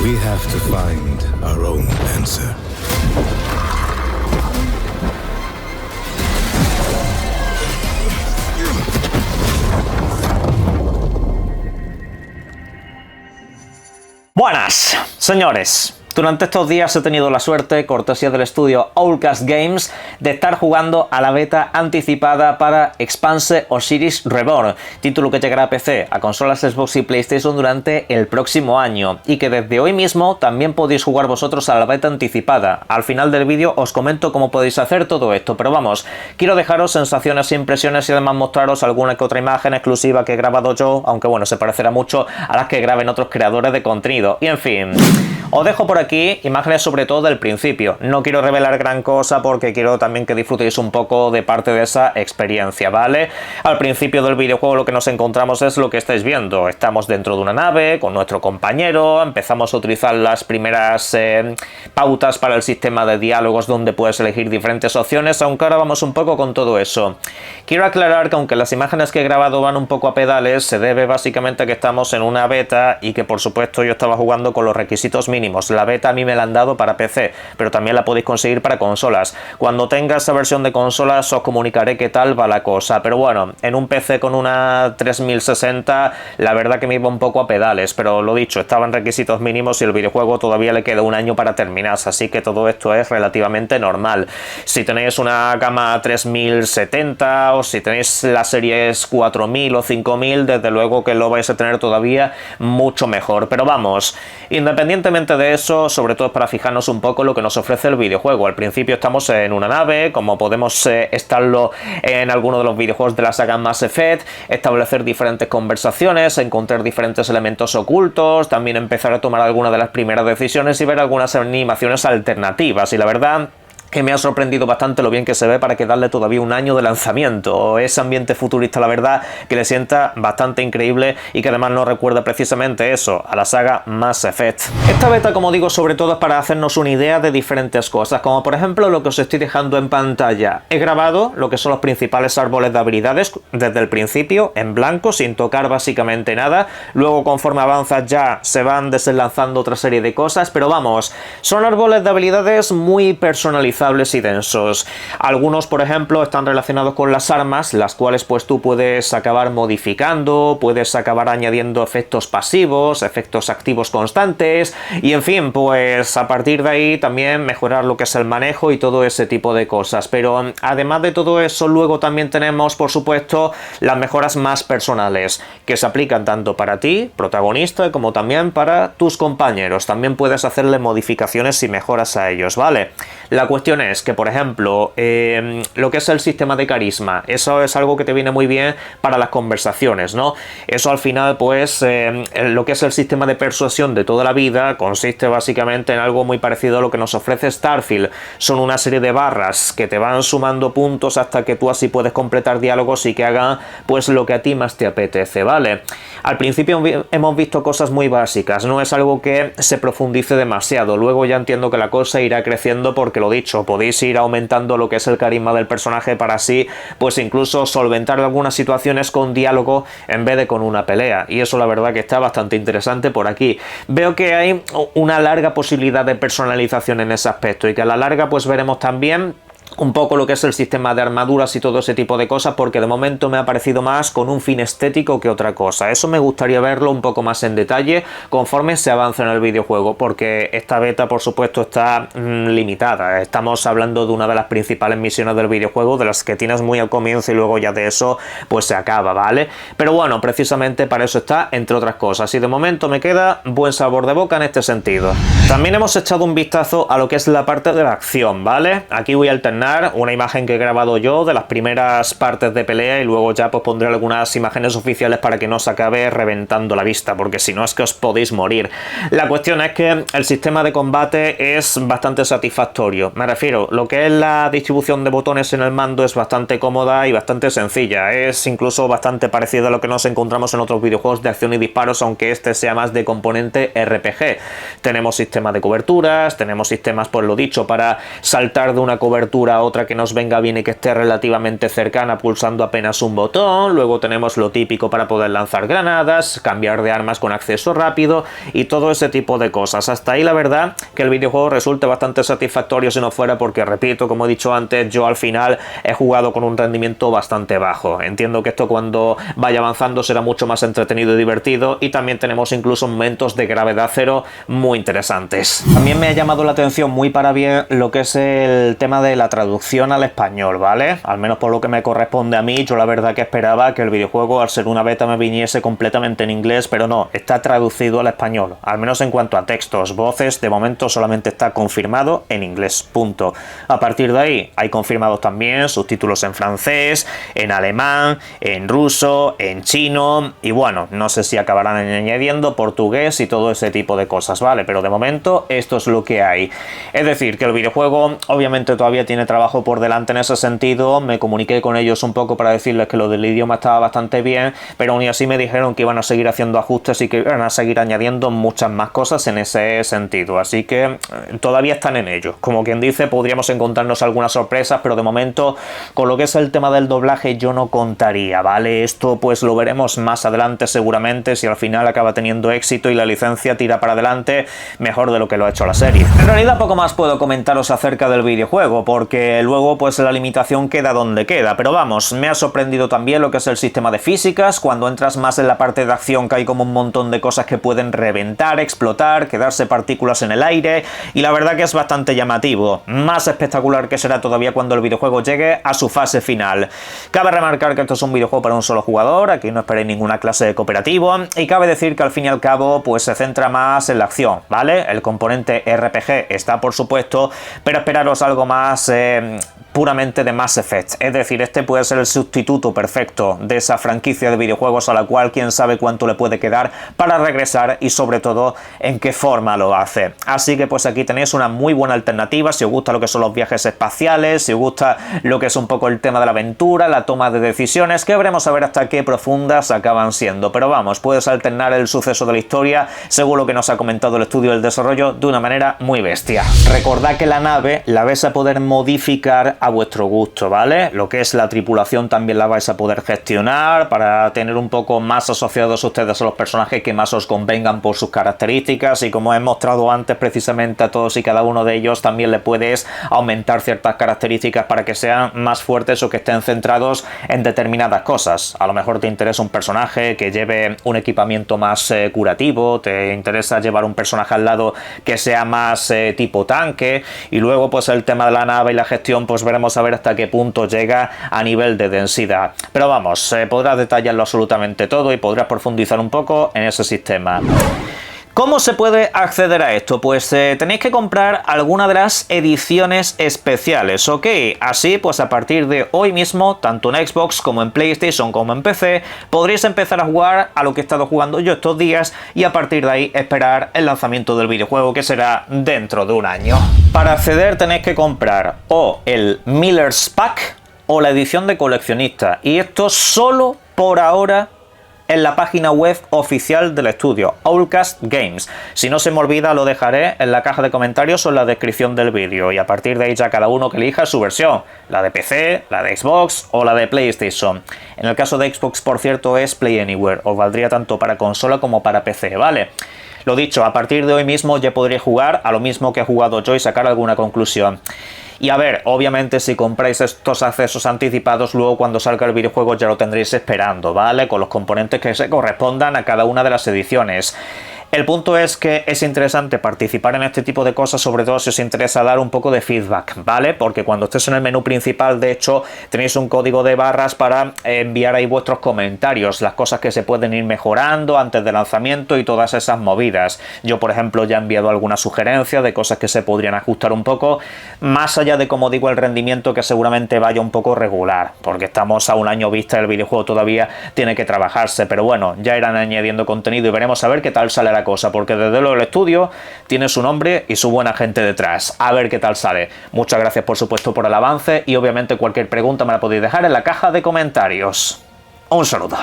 We have to find our own answer. Buenas, señores. Durante estos días he tenido la suerte, cortesía del estudio Owlcast Games, de estar jugando a la beta anticipada para Expanse Osiris Reborn, título que llegará a PC, a consolas Xbox y PlayStation durante el próximo año, y que desde hoy mismo también podéis jugar vosotros a la beta anticipada. Al final del vídeo os comento cómo podéis hacer todo esto, pero vamos, quiero dejaros sensaciones e impresiones y además mostraros alguna que otra imagen exclusiva que he grabado yo, aunque bueno, se parecerá mucho a las que graben otros creadores de contenido, y en fin. Os dejo por aquí imágenes sobre todo del principio. No quiero revelar gran cosa porque quiero también que disfrutéis un poco de parte de esa experiencia, ¿vale? Al principio del videojuego lo que nos encontramos es lo que estáis viendo. Estamos dentro de una nave con nuestro compañero, empezamos a utilizar las primeras pautas para el sistema de diálogos donde puedes elegir diferentes opciones, aunque ahora vamos un poco con todo eso. Quiero aclarar que aunque las imágenes que he grabado van un poco a pedales, se debe básicamente a que estamos en una beta y que por supuesto yo estaba jugando con los requisitos mínimos. La beta a mí me la han dado para PC, pero también la podéis conseguir para consolas. Cuando tenga esa versión de consolas os comunicaré qué tal va la cosa, pero bueno, en un PC con una 3060 la verdad que me iba un poco a pedales, pero lo dicho, estaban requisitos mínimos y el videojuego todavía le queda un año para terminarse, así que todo esto es relativamente normal. Si tenéis una gama 3070 o si tenéis las series 4000 o 5000, desde luego que lo vais a tener todavía mucho mejor, pero vamos, independientemente de eso, sobre todo es para fijarnos un poco lo que nos ofrece el videojuego. Al principio estamos en una nave, como podemos estarlo en alguno de los videojuegos de la saga Mass Effect, establecer diferentes conversaciones, encontrar diferentes elementos ocultos, también empezar a tomar algunas de las primeras decisiones y ver algunas animaciones alternativas, y la verdad que me ha sorprendido bastante lo bien que se ve para quedarle todavía un año de lanzamiento. Ese ambiente futurista, la verdad, que le sienta bastante increíble y que además nos recuerda precisamente eso, a la saga Mass Effect. Esta beta, como digo, sobre todo es para hacernos una idea de diferentes cosas, como por ejemplo lo que os estoy dejando en pantalla. He grabado lo que son los principales árboles de habilidades desde el principio, en blanco, sin tocar básicamente nada. Luego, conforme avanzas ya, se van desenlazando otra serie de cosas, pero vamos, son árboles de habilidades muy personalizados y densos. Algunos, por ejemplo, están relacionados con las armas, las cuales pues tú puedes acabar modificando, puedes acabar añadiendo efectos pasivos, efectos activos constantes y en fin, pues a partir de ahí también mejorar lo que es el manejo y todo ese tipo de cosas. Pero además de todo eso, luego también tenemos, por supuesto, las mejoras más personales, que se aplican tanto para ti, protagonista, como también para tus compañeros. También puedes hacerle modificaciones y mejoras a ellos, ¿vale? La cuestión es que, por ejemplo, lo que es el sistema de carisma, eso es algo que te viene muy bien para las conversaciones, ¿no? Eso al final, pues, lo que es el sistema de persuasión de toda la vida consiste básicamente en algo muy parecido a lo que nos ofrece Starfield. Son una serie de barras que te van sumando puntos hasta que tú así puedes completar diálogos y que hagan, pues, lo que a ti más te apetece, ¿vale? Al principio hemos visto cosas muy básicas, no es algo que se profundice demasiado, luego ya entiendo que la cosa irá creciendo porque, lo dicho, podéis ir aumentando lo que es el carisma del personaje para así, pues incluso solventar algunas situaciones con diálogo en vez de con una pelea, y eso la verdad que está bastante interesante por aquí. Veo que hay una larga posibilidad de personalización en ese aspecto y que a la larga pues veremos también un poco lo que es el sistema de armaduras y todo ese tipo de cosas, porque de momento me ha parecido más con un fin estético que otra cosa. Eso me gustaría verlo un poco más en detalle conforme se avanza en el videojuego, porque esta beta por supuesto está limitada. Estamos hablando de una de las principales misiones del videojuego, de las que tienes muy al comienzo y luego ya de eso pues se acaba, ¿vale? Pero bueno, precisamente para eso está, entre otras cosas, y de momento me queda buen sabor de boca en este sentido. También hemos echado un vistazo a lo que es la parte de la acción, ¿vale? Aquí voy a alternar una imagen que he grabado yo de las primeras partes de pelea y luego ya pues pondré algunas imágenes oficiales para que no os acabe reventando la vista, porque si no es que os podéis morir. La cuestión es que el sistema de combate es bastante satisfactorio. Me refiero, lo que es la distribución de botones en el mando es bastante cómoda y bastante sencilla. Es incluso bastante parecido a lo que nos encontramos en otros videojuegos de acción y disparos, aunque este sea más de componente RPG. Tenemos sistemas de coberturas, tenemos sistemas, pues lo dicho, para saltar de una cobertura aventura, otra que nos venga bien y que esté relativamente cercana pulsando apenas un botón. Luego tenemos lo típico para poder lanzar granadas, cambiar de armas con acceso rápido y todo ese tipo de cosas. Hasta ahí la verdad que el videojuego resulta bastante satisfactorio, si no fuera porque, repito, como he dicho antes, yo al final he jugado con un rendimiento bastante bajo. Entiendo que esto cuando vaya avanzando será mucho más entretenido y divertido, y también tenemos incluso momentos de gravedad cero muy interesantes. También me ha llamado la atención muy para bien lo que es el tema de la traducción al español, ¿vale? Al menos por lo que me corresponde a mí, yo la verdad que esperaba que el videojuego, al ser una beta, me viniese completamente en inglés, pero no, está traducido al español. Al menos en cuanto a textos, voces, de momento solamente está confirmado en inglés, punto. A partir de ahí hay confirmados también subtítulos en francés, en alemán, en ruso, en chino, y bueno, no sé si acabarán añadiendo portugués y todo ese tipo de cosas, ¿vale? Pero de momento esto es lo que hay. Es decir, que el videojuego obviamente todavía tiene trabajo por delante en ese sentido. Me comuniqué con ellos un poco para decirles que lo del idioma estaba bastante bien, pero aún así me dijeron que iban a seguir haciendo ajustes y que iban a seguir añadiendo muchas más cosas en ese sentido, así que todavía están en ello. Como quien dice, podríamos encontrarnos algunas sorpresas, pero de momento con lo que es el tema del doblaje yo no contaría, ¿vale? Esto pues lo veremos más adelante seguramente, si al final acaba teniendo éxito y la licencia tira para adelante mejor de lo que lo ha hecho la serie. En realidad poco más puedo comentaros acerca del videojuego, porque luego pues la limitación queda donde queda, pero vamos, me ha sorprendido también lo que es el sistema de físicas. Cuando entras más en la parte de acción, que hay como un montón de cosas que pueden reventar, explotar, quedarse partículas en el aire, y la verdad que es bastante llamativo. Más espectacular que será todavía cuando el videojuego llegue a su fase final. Cabe remarcar que esto es un videojuego para un solo jugador, aquí no esperéis ninguna clase de cooperativo, y cabe decir que al fin y al cabo pues se centra más en la acción, ¿vale? El componente RPG está por supuesto, pero esperaros algo más puramente de Mass Effect. Es decir, este puede ser el sustituto perfecto de esa franquicia de videojuegos a la cual quién sabe cuánto le puede quedar para regresar, y sobre todo en qué forma lo hace. Así que pues aquí tenéis una muy buena alternativa si os gusta lo que son los viajes espaciales, si os gusta lo que es un poco el tema de la aventura, la toma de decisiones, que veremos a ver hasta qué profundas acaban siendo. Pero vamos, puedes alternar el suceso de la historia, según lo que nos ha comentado el estudio del desarrollo, de una manera muy bestia. Recordad que la nave la vais a poder modificar a vuestro gusto, ¿vale? Lo que es la tripulación también la vais a poder gestionar para tener un poco más asociados ustedes a los personajes que más os convengan por sus características, y como he mostrado antes, precisamente a todos y cada uno de ellos también le puedes aumentar ciertas características para que sean más fuertes o que estén centrados en determinadas cosas. A lo mejor te interesa un personaje que lleve un equipamiento más curativo, te interesa llevar un personaje al lado que sea más tipo tanque, y luego pues el tema de la nave y la gestión pues veremos a ver hasta qué punto llega a nivel de densidad. Pero vamos, podrás detallarlo absolutamente todo y podrás profundizar un poco en ese sistema. ¿Cómo se puede acceder a esto? Pues tenéis que comprar alguna de las ediciones especiales, ¿ok? Así pues a partir de hoy mismo, tanto en Xbox como en PlayStation como en PC, podréis empezar a jugar a lo que he estado jugando yo estos días, y a partir de ahí esperar el lanzamiento del videojuego, que será dentro de un año. Para acceder tenéis que comprar o el Miller's Pack o la edición de coleccionista, y esto solo por ahora en la página web oficial del estudio, Owlcast Games. Si no se me olvida, lo dejaré en la caja de comentarios o en la descripción del vídeo, y a partir de ahí ya cada uno que elija su versión, la de PC, la de Xbox o la de PlayStation. En el caso de Xbox, por cierto, es Play Anywhere, os valdría tanto para consola como para PC, ¿vale? Lo dicho, a partir de hoy mismo ya podré jugar a lo mismo que he jugado yo y sacar alguna conclusión. Y a ver, obviamente si compráis estos accesos anticipados, luego cuando salga el videojuego ya lo tendréis esperando, ¿vale? Con los componentes que se correspondan a cada una de las ediciones. El punto es que es interesante participar en este tipo de cosas, sobre todo si os interesa dar un poco de feedback, ¿vale? Porque cuando estés en el menú principal, de hecho, tenéis un código de barras para enviar ahí vuestros comentarios, las cosas que se pueden ir mejorando antes del lanzamiento y todas esas movidas. Yo, por ejemplo, ya he enviado algunas sugerencias de cosas que se podrían ajustar un poco, más allá de, como digo, el rendimiento, que seguramente vaya un poco regular, porque estamos a un año vista, el videojuego todavía tiene que trabajarse, pero bueno, ya irán añadiendo contenido y veremos a ver qué tal sale la cosa, porque desde luego el estudio tiene su nombre y su buena gente detrás. A ver qué tal sale. Muchas gracias por supuesto por el avance, y obviamente cualquier pregunta me la podéis dejar en la caja de comentarios. Un saludo.